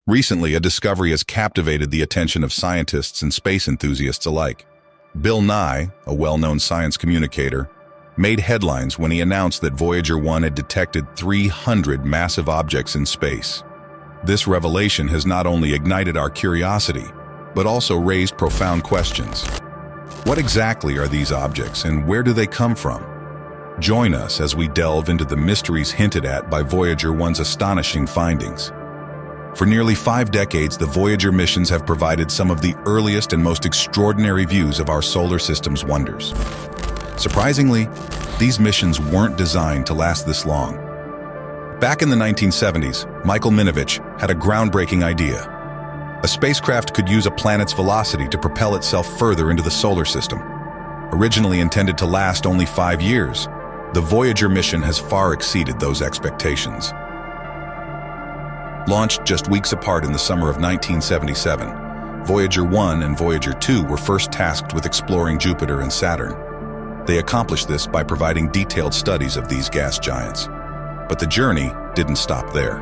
Recently, a discovery has captivated the attention of scientists and space enthusiasts alike. Bill Nye, a well-known science communicator, made headlines when he announced that Voyager 1 had detected 300 massive objects in space. This revelation has not only ignited our curiosity, but also raised profound questions. What exactly are these objects, and where do they come from? Join us as we delve into the mysteries hinted at by Voyager 1's astonishing findings. For nearly 5 decades, the Voyager missions have provided some of the earliest and most extraordinary views of our solar system's wonders. Surprisingly, these missions weren't designed to last this long. Back in the 1970s, Michael Minovich had a groundbreaking idea. A spacecraft could use a planet's velocity to propel itself further into the solar system. Originally intended to last only 5 years, the Voyager mission has far exceeded those expectations. Launched just weeks apart in the summer of 1977, Voyager 1 and Voyager 2 were first tasked with exploring Jupiter and Saturn. They accomplished this by providing detailed studies of these gas giants. But the journey didn't stop there.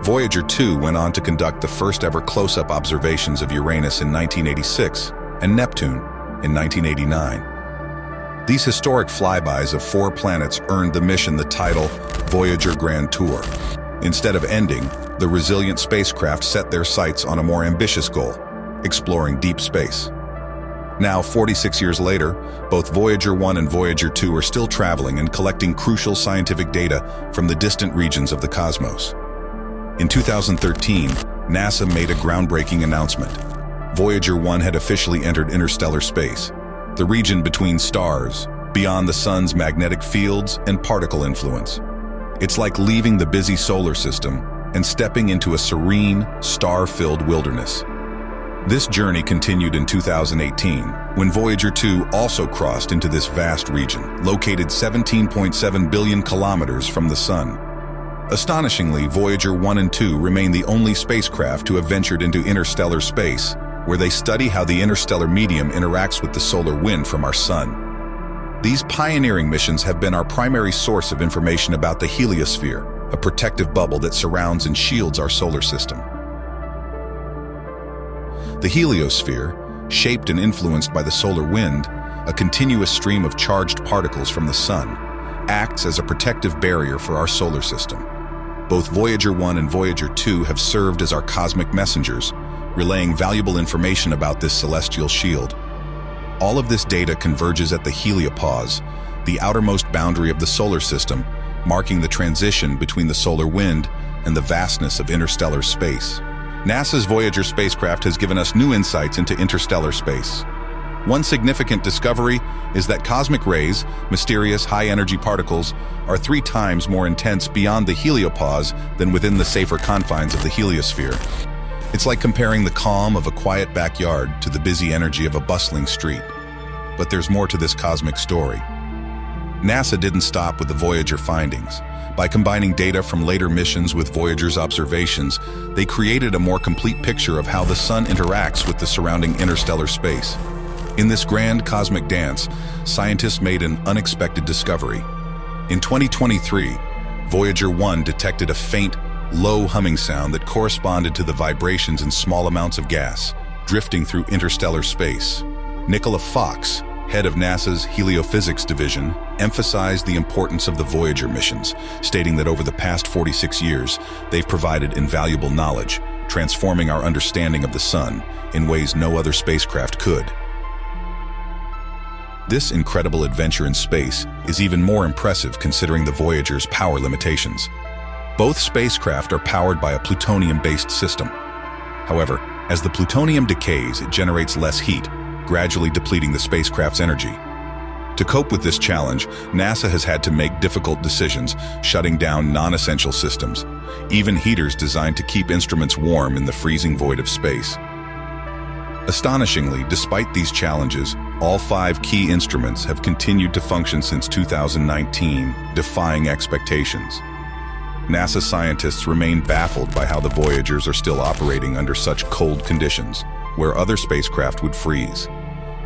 Voyager 2 went on to conduct the first-ever close-up observations of Uranus in 1986 and Neptune in 1989. These historic flybys of 4 planets earned the mission the title Voyager Grand Tour. Instead of ending, the resilient spacecraft set their sights on a more ambitious goal, exploring deep space. Now, 46 years later, both Voyager 1 and Voyager 2 are still traveling and collecting crucial scientific data from the distant regions of the cosmos. In 2013, NASA made a groundbreaking announcement. Voyager 1 had officially entered interstellar space, the region between stars, beyond the sun's magnetic fields and particle influence. It's like leaving the busy solar system and stepping into a serene, star-filled wilderness. This journey continued in 2018, when Voyager 2 also crossed into this vast region, located 17.7 billion kilometers from the Sun. Astonishingly, Voyager 1 and 2 remain the only spacecraft to have ventured into interstellar space, where they study how the interstellar medium interacts with the solar wind from our Sun. These pioneering missions have been our primary source of information about the heliosphere, a protective bubble that surrounds and shields our solar system. The heliosphere, shaped and influenced by the solar wind, a continuous stream of charged particles from the Sun, acts as a protective barrier for our solar system. Both Voyager 1 and Voyager 2 have served as our cosmic messengers, relaying valuable information about this celestial shield. All of this data converges at the heliopause, the outermost boundary of the solar system, marking the transition between the solar wind and the vastness of interstellar space. NASA's Voyager spacecraft has given us new insights into interstellar space. One significant discovery is that cosmic rays, mysterious high-energy particles, are 3 times more intense beyond the heliopause than within the safer confines of the heliosphere. It's like comparing the calm of a quiet backyard to the busy energy of a bustling street. But there's more to this cosmic story. NASA didn't stop with the Voyager findings. By combining data from later missions with Voyager's observations, they created a more complete picture of how the Sun interacts with the surrounding interstellar space. In this grand cosmic dance, scientists made an unexpected discovery. In 2023, Voyager 1 detected a faint, low humming sound that corresponded to the vibrations in small amounts of gas, drifting through interstellar space. Nicola Fox, head of NASA's Heliophysics Division, emphasized the importance of the Voyager missions, stating that over the past 46 years, they've provided invaluable knowledge, transforming our understanding of the Sun in ways no other spacecraft could. This incredible adventure in space is even more impressive considering the Voyager's power limitations. Both spacecraft are powered by a plutonium-based system. However, as the plutonium decays, it generates less heat, gradually depleting the spacecraft's energy. To cope with this challenge, NASA has had to make difficult decisions, shutting down non-essential systems, even heaters designed to keep instruments warm in the freezing void of space. Astonishingly, despite these challenges, all 5 key instruments have continued to function since 2019, defying expectations. NASA scientists remain baffled by how the Voyagers are still operating under such cold conditions, where other spacecraft would freeze.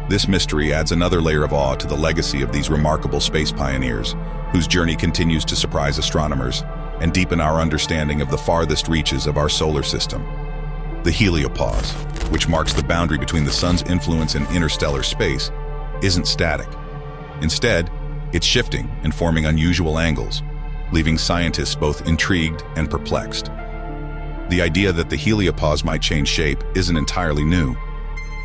This mystery adds another layer of awe to the legacy of these remarkable space pioneers, whose journey continues to surprise astronomers and deepen our understanding of the farthest reaches of our solar system. The heliopause, which marks the boundary between the sun's influence in interstellar space, isn't static. Instead, it's shifting and forming unusual angles, leaving scientists both intrigued and perplexed. The idea that the heliopause might change shape isn't entirely new.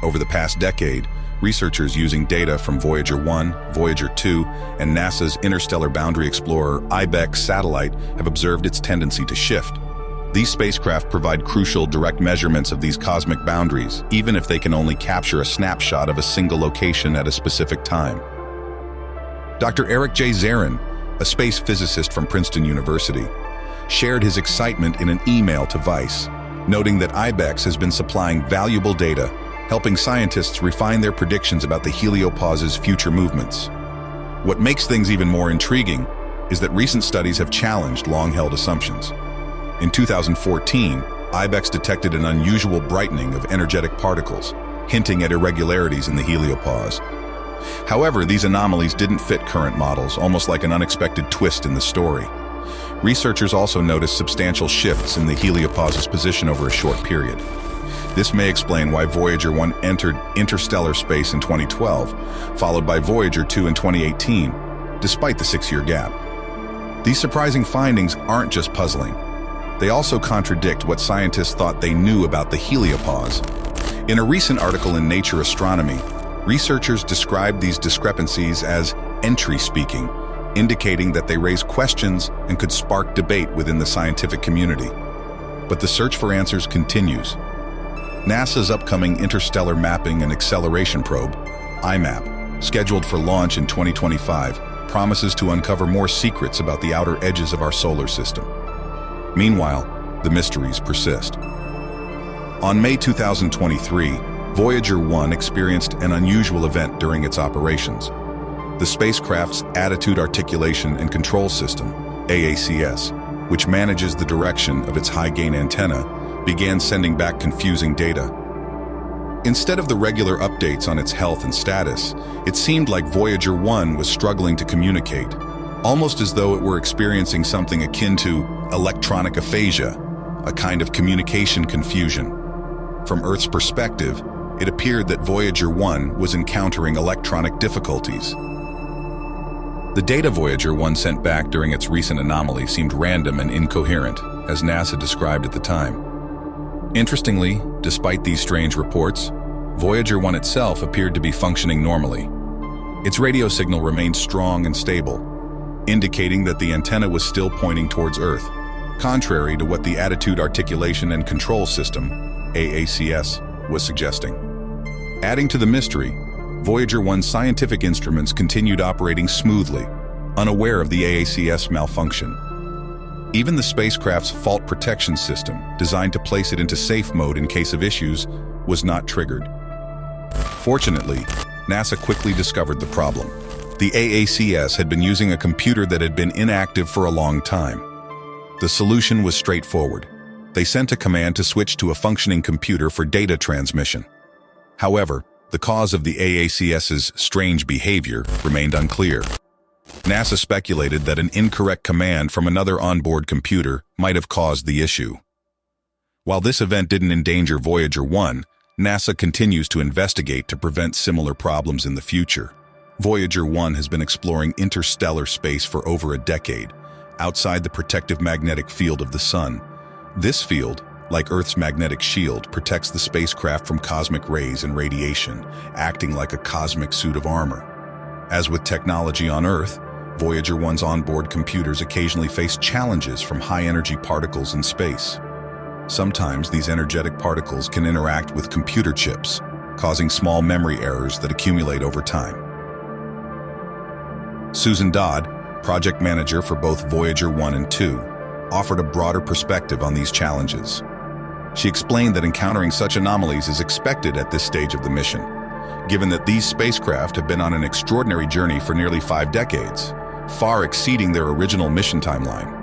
Over the past decade, researchers using data from Voyager 1, Voyager 2, and NASA's Interstellar Boundary Explorer (IBEX) satellite have observed its tendency to shift. These spacecraft provide crucial direct measurements of these cosmic boundaries, even if they can only capture a snapshot of a single location at a specific time. Dr. Eric J. Zarin, a space physicist from Princeton University, shared his excitement in an email to Vice, noting that IBEX has been supplying valuable data, helping scientists refine their predictions about the heliopause's future movements. What makes things even more intriguing is that recent studies have challenged long-held assumptions. In 2014, IBEX detected an unusual brightening of energetic particles, hinting at irregularities in the heliopause. However, these anomalies didn't fit current models, almost like an unexpected twist in the story. Researchers also noticed substantial shifts in the heliopause's position over a short period. This may explain why Voyager 1 entered interstellar space in 2012, followed by Voyager 2 in 2018, despite the 6-year gap. These surprising findings aren't just puzzling. They also contradict what scientists thought they knew about the heliopause. In a recent article in Nature Astronomy, researchers described these discrepancies as entry-speaking, indicating that they raise questions and could spark debate within the scientific community. But the search for answers continues. NASA's upcoming Interstellar Mapping and Acceleration Probe, IMAP, scheduled for launch in 2025, promises to uncover more secrets about the outer edges of our solar system. Meanwhile, the mysteries persist. On May 2023, Voyager 1 experienced an unusual event during its operations. The spacecraft's Attitude Articulation and Control System, AACS, which manages the direction of its high-gain antenna, began sending back confusing data. Instead of the regular updates on its health and status, it seemed like Voyager 1 was struggling to communicate, almost as though it were experiencing something akin to electronic aphasia, a kind of communication confusion. From Earth's perspective, it appeared that Voyager 1 was encountering electronic difficulties. The data Voyager 1 sent back during its recent anomaly seemed random and incoherent, as NASA described at the time. Interestingly, despite these strange reports, Voyager 1 itself appeared to be functioning normally. Its radio signal remained strong and stable, indicating that the antenna was still pointing towards Earth, contrary to what the Attitude Articulation and Control System, AACS, was suggesting. Adding to the mystery, Voyager 1's scientific instruments continued operating smoothly, unaware of the AACS malfunction. Even the spacecraft's fault protection system, designed to place it into safe mode in case of issues, was not triggered. Fortunately, NASA quickly discovered the problem. The AACS had been using a computer that had been inactive for a long time. The solution was straightforward. They sent a command to switch to a functioning computer for data transmission. However, the cause of the AACS's strange behavior remained unclear. NASA speculated that an incorrect command from another onboard computer might have caused the issue. While this event didn't endanger Voyager 1, NASA continues to investigate to prevent similar problems in the future. Voyager 1 has been exploring interstellar space for over a decade, outside the protective magnetic field of the Sun. This field, like Earth's magnetic shield, protects the spacecraft from cosmic rays and radiation, acting like a cosmic suit of armor. As with technology on Earth, Voyager 1's onboard computers occasionally face challenges from high-energy particles in space. Sometimes these energetic particles can interact with computer chips, causing small memory errors that accumulate over time. Susan Dodd, project manager for both Voyager 1 and 2, offered a broader perspective on these challenges. She explained that encountering such anomalies is expected at this stage of the mission, given that these spacecraft have been on an extraordinary journey for nearly 5 decades, far exceeding their original mission timeline.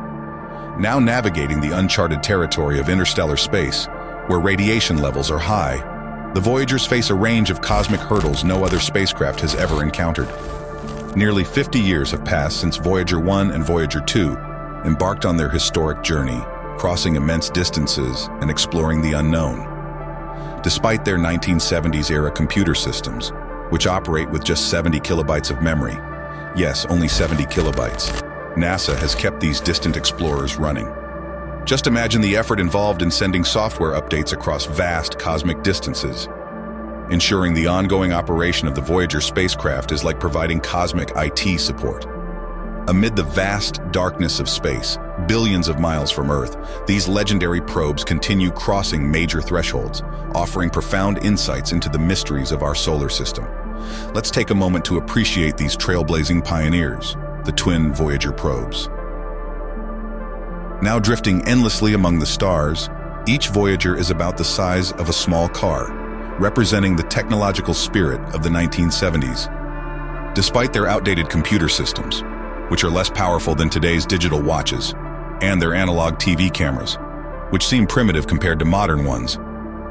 Now navigating the uncharted territory of interstellar space, where radiation levels are high, the Voyagers face a range of cosmic hurdles no other spacecraft has ever encountered. Nearly 50 years have passed since Voyager 1 and Voyager 2, embarked on their historic journey, crossing immense distances and exploring the unknown. Despite their 1970s-era computer systems, which operate with just 70 kilobytes of memory, yes, only 70 kilobytes, NASA has kept these distant explorers running. Just imagine the effort involved in sending software updates across vast cosmic distances. Ensuring the ongoing operation of the Voyager spacecraft is like providing cosmic IT support. Amid the vast darkness of space, billions of miles from Earth, these legendary probes continue crossing major thresholds, offering profound insights into the mysteries of our solar system. Let's take a moment to appreciate these trailblazing pioneers, the twin Voyager probes. Now drifting endlessly among the stars, each Voyager is about the size of a small car, representing the technological spirit of the 1970s. Despite their outdated computer systems, which are less powerful than today's digital watches, and their analog TV cameras, which seem primitive compared to modern ones,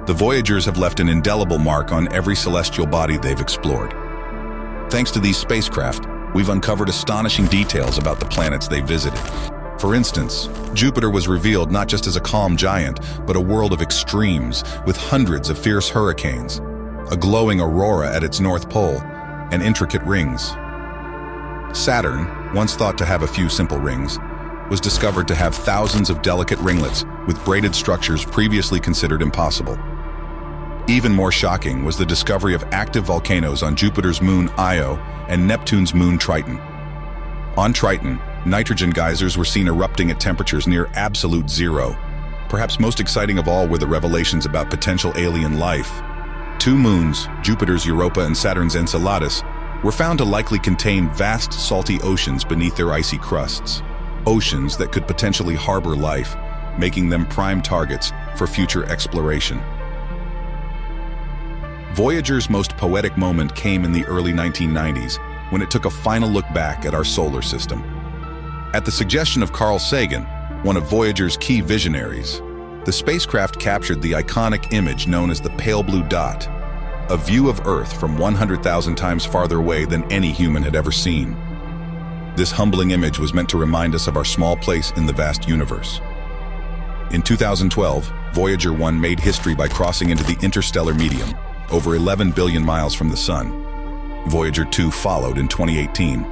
the Voyagers have left an indelible mark on every celestial body they've explored. Thanks to these spacecraft, we've uncovered astonishing details about the planets they visited. For instance, Jupiter was revealed not just as a calm giant, but a world of extremes with hundreds of fierce hurricanes, a glowing aurora at its north pole, and intricate rings. Saturn, once thought to have a few simple rings, was discovered to have thousands of delicate ringlets with braided structures previously considered impossible. Even more shocking was the discovery of active volcanoes on Jupiter's moon Io and Neptune's moon Triton. On Triton, nitrogen geysers were seen erupting at temperatures near absolute zero. Perhaps most exciting of all were the revelations about potential alien life. Two moons, Jupiter's Europa and Saturn's Enceladus, were found to likely contain vast salty oceans beneath their icy crusts. Oceans that could potentially harbor life, making them prime targets for future exploration. Voyager's most poetic moment came in the early 1990s, when it took a final look back at our solar system. At the suggestion of Carl Sagan, one of Voyager's key visionaries, the spacecraft captured the iconic image known as the pale blue dot, a view of Earth from 100,000 times farther away than any human had ever seen. This humbling image was meant to remind us of our small place in the vast universe. In 2012, Voyager 1 made history by crossing into the interstellar medium, over 11 billion miles from the Sun. Voyager 2 followed in 2018.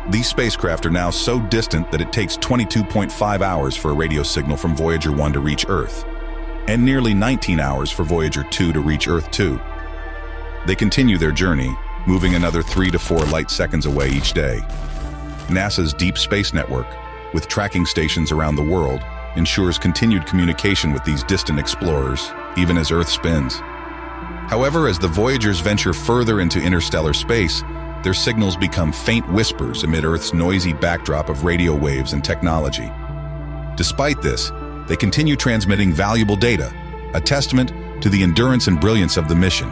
These spacecraft are now so distant that it takes 22.5 hours for a radio signal from Voyager 1 to reach Earth, and nearly 19 hours for Voyager 2 to reach Earth 2. They continue their journey, moving another 3 to 4 light seconds away each day. NASA's Deep Space Network, with tracking stations around the world, ensures continued communication with these distant explorers, even as Earth spins. However, as the Voyagers venture further into interstellar space, their signals become faint whispers amid Earth's noisy backdrop of radio waves and technology. Despite this, they continue transmitting valuable data, a testament to the endurance and brilliance of the mission.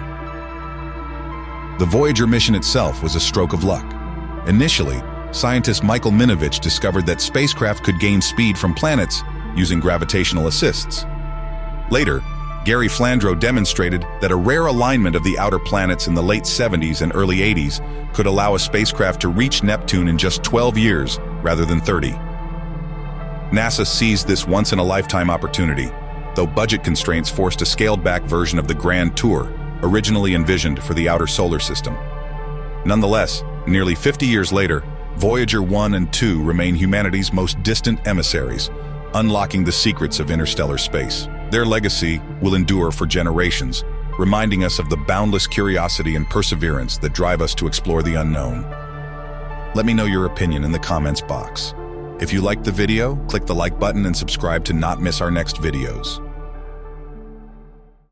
The Voyager mission itself was a stroke of luck. Initially, scientist Michael Minovich discovered that spacecraft could gain speed from planets using gravitational assists. Later, Gary Flandreau demonstrated that a rare alignment of the outer planets in the late 70s and early 80s could allow a spacecraft to reach Neptune in just 12 years rather than 30. NASA seized this once-in-a-lifetime opportunity, though budget constraints forced a scaled-back version of the Grand Tour, originally envisioned for the outer solar system. Nonetheless, nearly 50 years later, Voyager 1 and 2 remain humanity's most distant emissaries, unlocking the secrets of interstellar space. Their legacy will endure for generations, reminding us of the boundless curiosity and perseverance that drive us to explore the unknown. Let me know your opinion in the comments box. If you liked the video, click the like button and subscribe to not miss our next videos.